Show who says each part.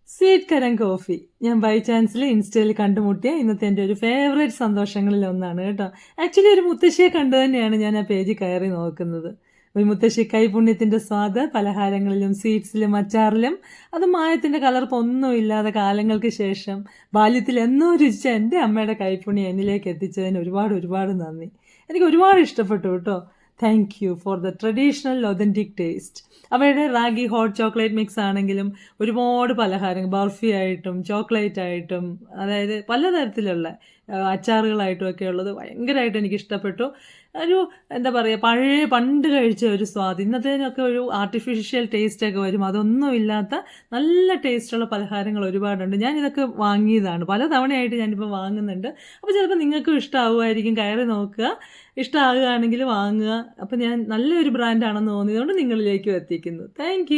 Speaker 1: Sweet കരം coffee ഞാൻ by ചാൻസിൽ ഇൻസ്റ്റയിൽ കണ്ടുമുട്ടിയ ഇന്നത്തെ എൻ്റെ ഒരു ഫേവറേറ്റ് സന്തോഷങ്ങളിൽ ഒന്നാണ് കേട്ടോ. ആക്ച്വലി ഒരു മുത്തശ്ശിയെ കണ്ടു തന്നെയാണ് ഞാൻ ആ പേജ് കയറി നോക്കുന്നത്. ഒരു മുത്തശ്ശി കൈപുണ്യത്തിൻ്റെ സ്വാദ് പലഹാരങ്ങളിലും സ്വീറ്റ്സിലും അച്ചാറിലും അത് മായത്തിൻ്റെ കലർപ്പൊന്നും ഇല്ലാതെ കാലങ്ങൾക്ക് ശേഷം ബാല്യത്തിൽ എന്നോ രുചിച്ച എൻ്റെ അമ്മയുടെ കൈപുണ്യം എന്നിലേക്ക് എത്തിച്ചതിന് ഒരുപാട് ഒരുപാട് നന്ദി. എനിക്ക് ഒരുപാട് ഇഷ്ടപ്പെട്ടു കേട്ടോ. Thank you for the traditional authentic taste. അവയുടെ റാഗി ഹോട്ട് ചോക്ലേറ്റ് മിക്സ് ആണെങ്കിലും ഒരുപാട് പലഹാരങ്ങൾ ബർഫി ആയിട്ടും ചോക്ലേറ്റ് ആയിട്ടും അതായത് പലതരത്തിലുള്ള അച്ചാറുകളായിട്ടും ഒക്കെ ഉള്ളത് ഭയങ്കരമായിട്ട് എനിക്ക് ഇഷ്ടപ്പെട്ടു. ഒരു എന്താ പറയുക, പഴയ പണ്ട് കഴിച്ച ഒരു സ്വാദ്. ഇന്നത്തേനൊക്കെ ഒരു ആർട്ടിഫിഷ്യൽ ടേസ്റ്റൊക്കെ വരും, അതൊന്നും ഇല്ലാത്ത നല്ല ടേസ്റ്റുള്ള പലഹാരങ്ങൾ ഒരുപാടുണ്ട്. ഞാനിതൊക്കെ വാങ്ങിയതാണ്, പല തവണയായിട്ട് ഞാനിപ്പോൾ വാങ്ങുന്നുണ്ട്. അപ്പോൾ ചിലപ്പോൾ നിങ്ങൾക്കും ഇഷ്ടമാവുമായിരിക്കും, കയറി നോക്കുക. ഇഷ്ടമാകുകയാണെങ്കിൽ വാങ്ങുക. അപ്പോൾ ഞാൻ നല്ലൊരു ബ്രാൻഡാണെന്ന് തോന്നിയതുകൊണ്ട് നിങ്ങളിലേക്കും എത്തിക്കുന്നു. താങ്ക്